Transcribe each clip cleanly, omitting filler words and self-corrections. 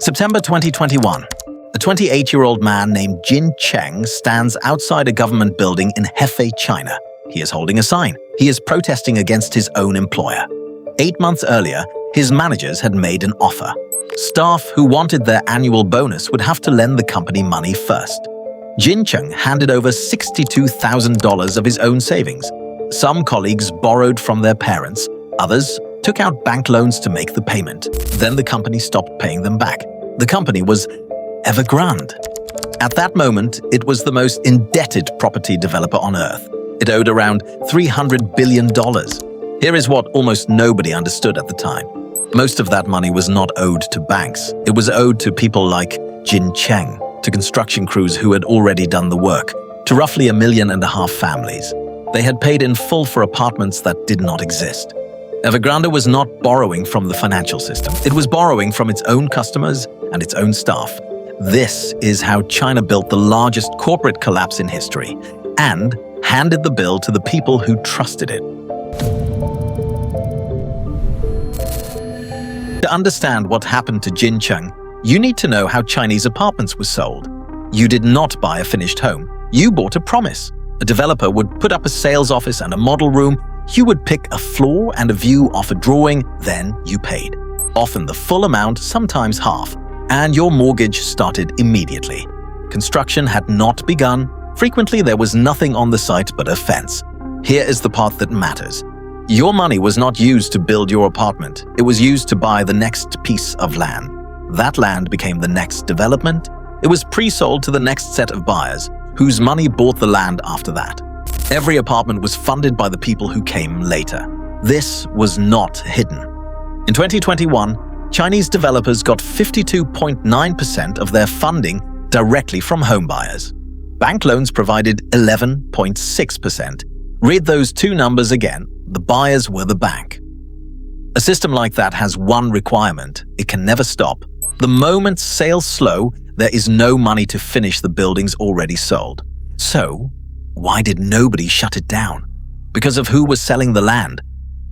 September 2021. A 28-year-old man named Jin Cheng stands outside a government building in Hefei, China. He is holding a sign. He is protesting against his own employer. 8 months earlier, his managers had made an offer. Staff who wanted their annual bonus would have to lend the company money first. Jin Cheng handed over $62,000 of his own savings. Some colleagues borrowed from their parents. Others took out bank loans to make the payment. Then the company stopped paying them back. The company was Evergrande. At that moment, it was the most indebted property developer on earth. It owed around $300 billion. Here is what almost nobody understood at the time. Most of that money was not owed to banks. It was owed to people like Jin Cheng, to construction crews who had already done the work, to roughly 1.5 million families. They had paid in full for apartments that did not exist. Evergrande was not borrowing from the financial system. It was borrowing from its own customers and its own staff. This is how China built the largest corporate collapse in history and handed the bill to the people who trusted it. To understand what happened to Jin Cheng, you need to know how Chinese apartments were sold. You did not buy a finished home. You bought a promise. A developer would put up a sales office and a model room. You would pick a floor and a view off a drawing, then you paid. Often the full amount, sometimes half, and your mortgage started immediately. Construction had not begun. Frequently there was nothing on the site but a fence. Here is the part that matters. Your money was not used to build your apartment. It was used to buy the next piece of land. That land became the next development. It was pre-sold to the next set of buyers, whose money bought the land after that. Every apartment was funded by the people who came later. This was not hidden. In 2021, Chinese developers got 52.9% of their funding directly from homebuyers. Bank loans provided 11.6%. Read those two numbers again. The buyers were the bank. A system like that has one requirement: it can never stop. The moment sales slow, there is no money to finish the buildings already sold. So, why did nobody shut it down? Because of who was selling the land.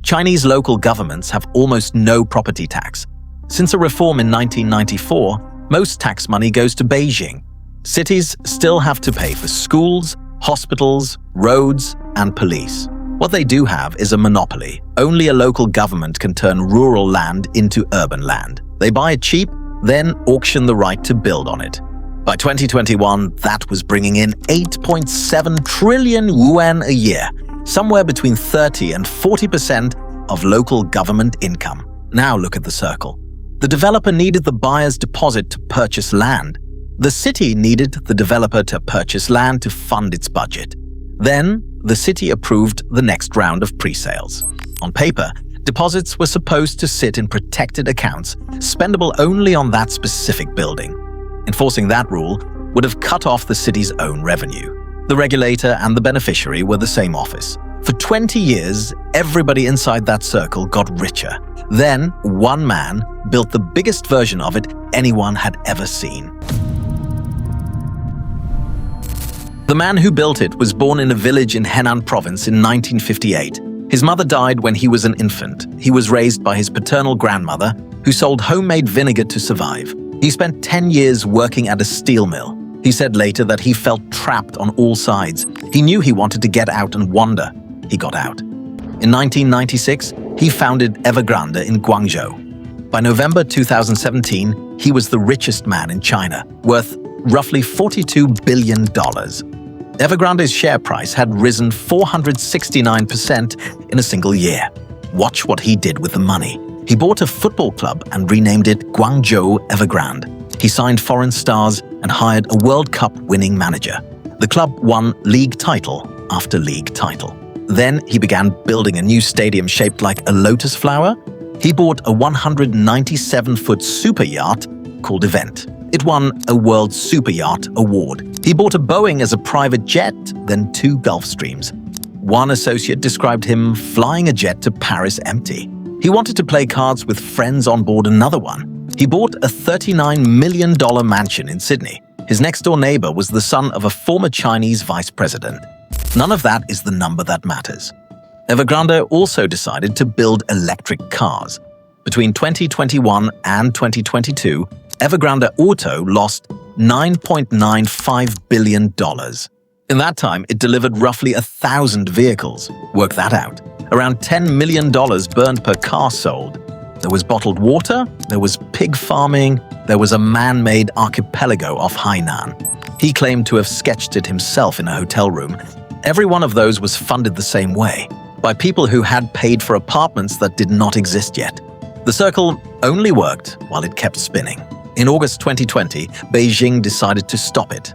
Chinese local governments have almost no property tax. Since a reform in 1994, most tax money goes to Beijing. Cities still have to pay for schools, hospitals, roads, and police. What they do have is a monopoly. Only a local government can turn rural land into urban land. They buy it cheap, then auction the right to build on it. By 2021, that was bringing in 8.7 trillion yuan a year, somewhere between 30 and 40% of local government income. Now look at the circle. The developer needed the buyer's deposit to purchase land. The city needed the developer to purchase land to fund its budget. Then, the city approved the next round of pre-sales. On paper, deposits were supposed to sit in protected accounts, spendable only on that specific building. Enforcing that rule would have cut off the city's own revenue. The regulator and the beneficiary were the same office. For 20 years, everybody inside that circle got richer. Then, one man built the biggest version of it anyone had ever seen. The man who built it was born in a village in Henan province in 1958. His mother died when he was an infant. He was raised by his paternal grandmother, who sold homemade vinegar to survive. He spent 10 years working at a steel mill. He said later that he felt trapped on all sides. He knew he wanted to get out and wander. He got out. In 1996, he founded Evergrande in Guangzhou. By November 2017, he was the richest man in China, worth roughly $42 billion. Evergrande's share price had risen 469% in a single year. Watch what he did with the money. He bought a football club and renamed it Guangzhou Evergrande. He signed foreign stars and hired a World Cup winning manager. The club won league title after league title. Then he began building a new stadium shaped like a lotus flower. He bought a 197-foot super yacht called Event. It won a World Super Yacht Award. He bought a Boeing as a private jet, then 2 Gulfstreams. One associate described him flying a jet to Paris empty. He wanted to play cards with friends on board another one. He bought a $39 million mansion in Sydney. His next-door neighbor was the son of a former Chinese vice president. None of that is the number that matters. Evergrande also decided to build electric cars. Between 2021 and 2022, Evergrande Auto lost $9.95 billion. In that time, it delivered roughly 1,000 vehicles. Work that out. Around $10 million burned per car sold. There was bottled water, there was pig farming, there was a man-made archipelago off Hainan. He claimed to have sketched it himself in a hotel room. Every one of those was funded the same way, by people who had paid for apartments that did not exist yet. The circle only worked while it kept spinning. In August 2020, Beijing decided to stop it.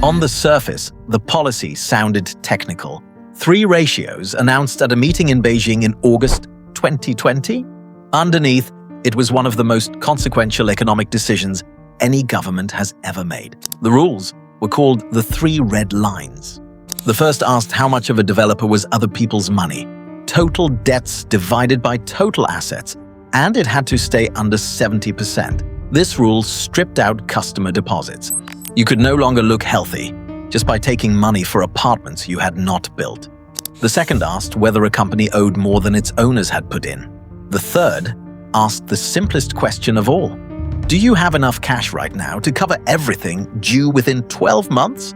On the surface, the policy sounded technical. 3 ratios announced at a meeting in Beijing in August 2020. Underneath, it was one of the most consequential economic decisions any government has ever made. The rules were called the 3 red lines. The first asked how much of a developer was other people's money, total debts divided by total assets, and it had to stay under 70%. This rule stripped out customer deposits. You could no longer look healthy just by taking money for apartments you had not built. The second asked whether a company owed more than its owners had put in. The third asked the simplest question of all. Do you have enough cash right now to cover everything due within 12 months?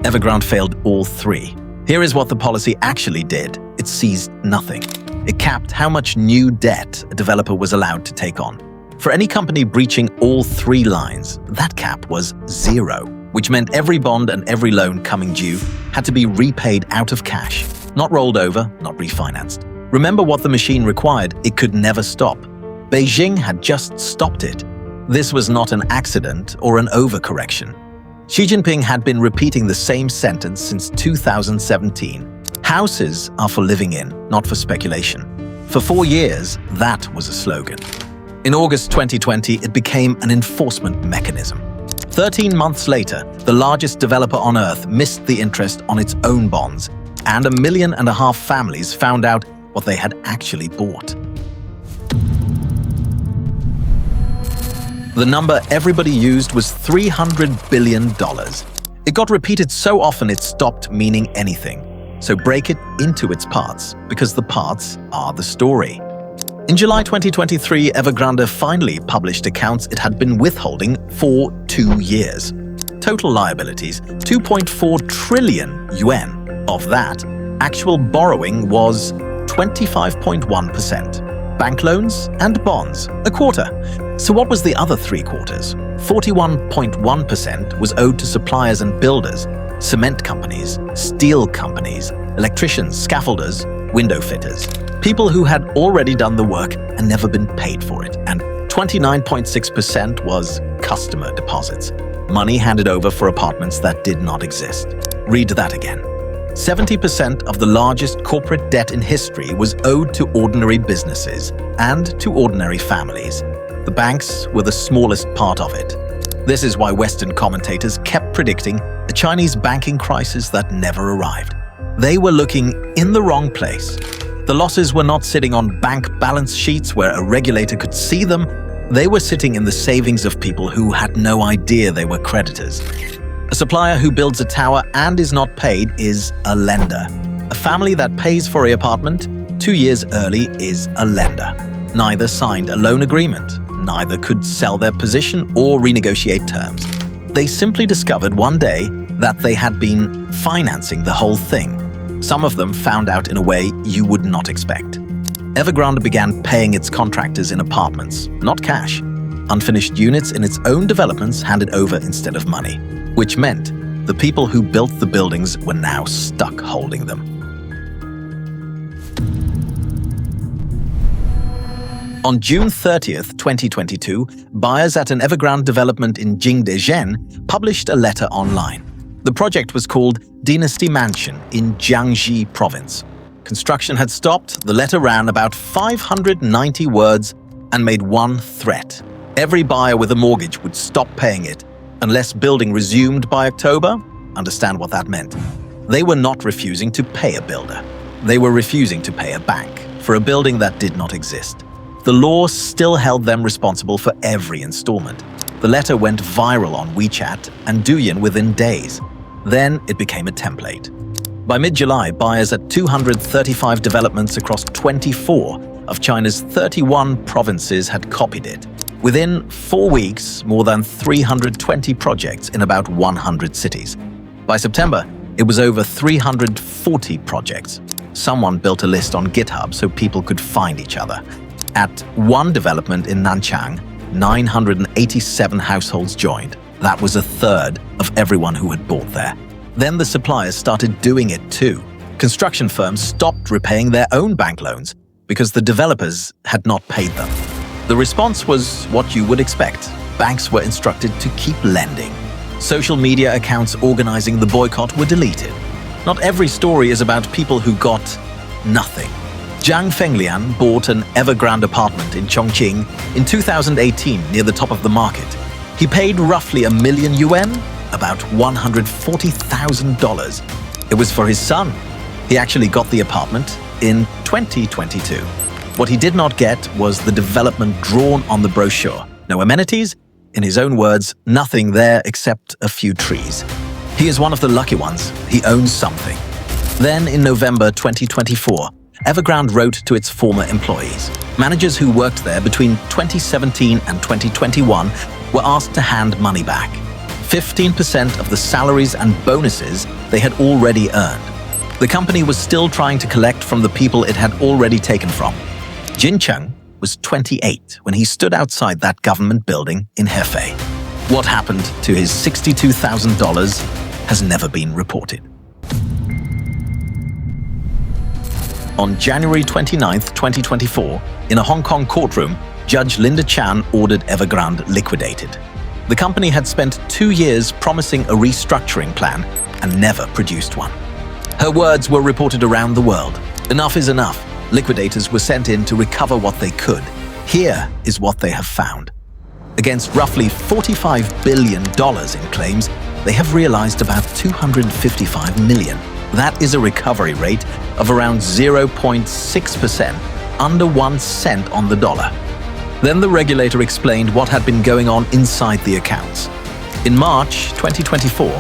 Evergrande failed all 3. Here is what the policy actually did. It seized nothing. It capped how much new debt a developer was allowed to take on. For any company breaching all 3 lines, that cap was 0, which meant every bond and every loan coming due had to be repaid out of cash, not rolled over, not refinanced. Remember what the machine required, it could never stop. Beijing had just stopped it. This was not an accident or an overcorrection. Xi Jinping had been repeating the same sentence since 2017. Houses are for living in, not for speculation. For 4 years, that was a slogan. In August 2020, it became an enforcement mechanism. 13 months later, the largest developer on earth missed the interest on its own bonds, and 1.5 million families found out what they had actually bought. The number everybody used was $300 billion. It got repeated so often it stopped meaning anything. So break it into its parts, because the parts are the story. In July 2023, Evergrande finally published accounts it had been withholding for 2 years. Total liabilities, 2.4 trillion yuan. Of that, actual borrowing was 25.1%. Bank loans and bonds, a quarter. So what was the other 3/4? 41.1% was owed to suppliers and builders, cement companies, steel companies, electricians, scaffolders, window fitters, people who had already done the work and never been paid for it. And 29.6% was customer deposits, money handed over for apartments that did not exist. Read that again. 70% of the largest corporate debt in history was owed to ordinary businesses and to ordinary families. The banks were the smallest part of it. This is why Western commentators kept predicting a Chinese banking crisis that never arrived. They were looking in the wrong place. The losses were not sitting on bank balance sheets where a regulator could see them. They were sitting in the savings of people who had no idea they were creditors. A supplier who builds a tower and is not paid is a lender. A family that pays for an apartment 2 years early is a lender. Neither signed a loan agreement, neither could sell their position or renegotiate terms. They simply discovered one day that they had been financing the whole thing. Some of them found out in a way you would not expect. Evergrande began paying its contractors in apartments, not cash. Unfinished units in its own developments handed over instead of money, which meant the people who built the buildings were now stuck holding them. On June 30th, 2022, buyers at an Evergrande development in Jin Cheng published a letter online. The project was called Dynasty Mansion in Jiangxi province. Construction had stopped. The letter ran about 590 words and made one threat. Every buyer with a mortgage would stop paying it unless building resumed by October. Understand what that meant. They were not refusing to pay a builder. They were refusing to pay a bank for a building that did not exist. The law still held them responsible for every installment. The letter went viral on WeChat and Douyin within days. Then it became a template. By mid-July, buyers at 235 developments across 24 of China's 31 provinces had copied it. Within 4 weeks, more than 320 projects in about 100 cities. By September, it was over 340 projects. Someone built a list on GitHub so people could find each other. At one development in Nanchang, 987 households joined. That was a third of everyone who had bought there. Then the suppliers started doing it too. Construction firms stopped repaying their own bank loans because the developers had not paid them. The response was what you would expect. Banks were instructed to keep lending. Social media accounts organizing the boycott were deleted. Not every story is about people who got nothing. Zhang Fenglian bought an Evergrande apartment in Chongqing in 2018 near the top of the market. He paid roughly $1 million, about $140,000. It was for his son. He actually got the apartment in 2022. What he did not get was the development drawn on the brochure. No amenities, in his own words, nothing there except a few trees. He is one of the lucky ones. He owns something. Then in November 2024, Evergrande wrote to its former employees. Managers who worked there between 2017 and 2021 were asked to hand money back. 15% of the salaries and bonuses they had already earned. The company was still trying to collect from the people it had already taken from. Jin Cheng was 28 when he stood outside that government building in Hefei. What happened to his $62,000 has never been reported. On January 29, 2024, in a Hong Kong courtroom, Judge Linda Chan ordered Evergrande liquidated. The company had spent 2 years promising a restructuring plan and never produced one. Her words were reported around the world. Enough is enough. Liquidators were sent in to recover what they could. Here is what they have found. Against roughly $45 billion in claims, they have realized about $255 million. That is a recovery rate of around 0.6%, under 1 cent on the dollar. Then the regulator explained what had been going on inside the accounts. In March 2024,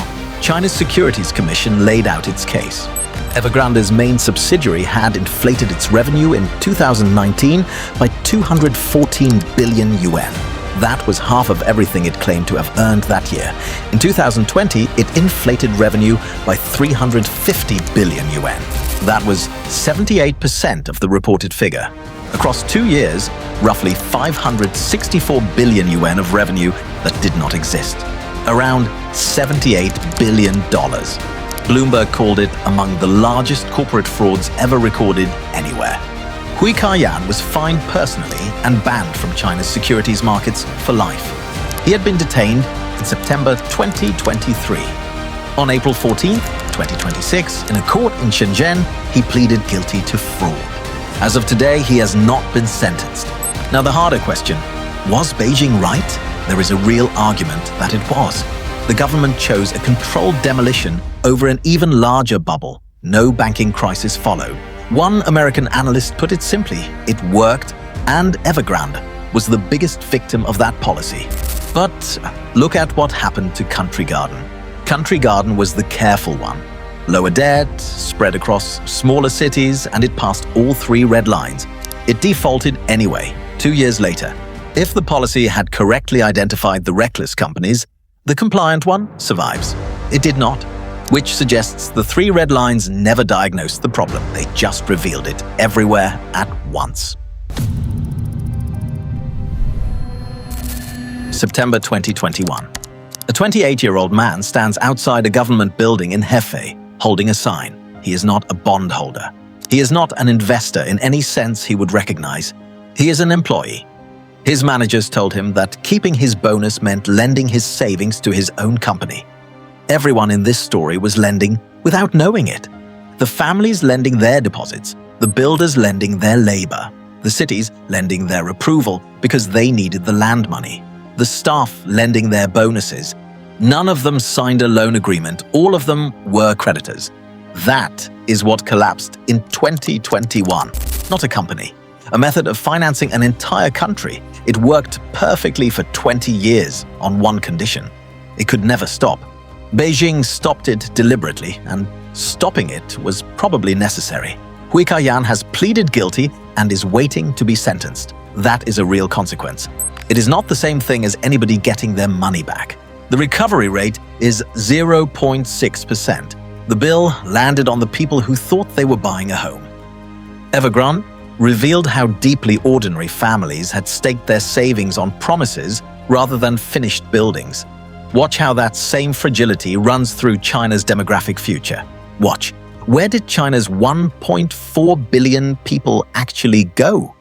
China's Securities Commission laid out its case. Evergrande's main subsidiary had inflated its revenue in 2019 by 214 billion yuan. That was half of everything it claimed to have earned that year. In 2020, it inflated revenue by 350 billion yuan. That was 78% of the reported figure. Across 2 years, roughly 564 billion yuan of revenue that did not exist. Around $78 billion. Bloomberg called it among the largest corporate frauds ever recorded anywhere. Hui Ka Yan was fined personally and banned from China's securities markets for life. He had been detained in September 2023. On April 14, 2026, in a court in Shenzhen, he pleaded guilty to fraud. As of today, he has not been sentenced. Now the harder question, was Beijing right? There is a real argument that it was. The government chose a controlled demolition over an even larger bubble. No banking crisis followed. One American analyst put it simply, it worked, and Evergrande was the biggest victim of that policy. But look at what happened to Country Garden. Country Garden was the careful one. Lower debt, spread across smaller cities, and it passed all 3 red lines. It defaulted anyway, 2 years later. If the policy had correctly identified the reckless companies, the compliant one survives. It did not, which suggests the 3 red lines never diagnosed the problem. They just revealed it everywhere at once. September 2021. A 28-year-old man stands outside a government building in Hefei, holding a sign. He is not a bondholder. He is not an investor in any sense he would recognize. He is an employee. His managers told him that keeping his bonus meant lending his savings to his own company. Everyone in this story was lending without knowing it. The families lending their deposits, the builders lending their labor, the cities lending their approval because they needed the land money, the staff lending their bonuses. None of them signed a loan agreement. All of them were creditors. That is what collapsed in 2021. Not a company. A method of financing an entire country. It worked perfectly for 20 years on one condition. It could never stop. Beijing stopped it deliberately, and stopping it was probably necessary. Hui Ka Yan has pleaded guilty and is waiting to be sentenced. That is a real consequence. It is not the same thing as anybody getting their money back. The recovery rate is 0.6%. The bill landed on the people who thought they were buying a home. Evergrande revealed how deeply ordinary families had staked their savings on promises rather than finished buildings. Watch how that same fragility runs through China's demographic future. Watch. Where did China's 1.4 billion people actually go?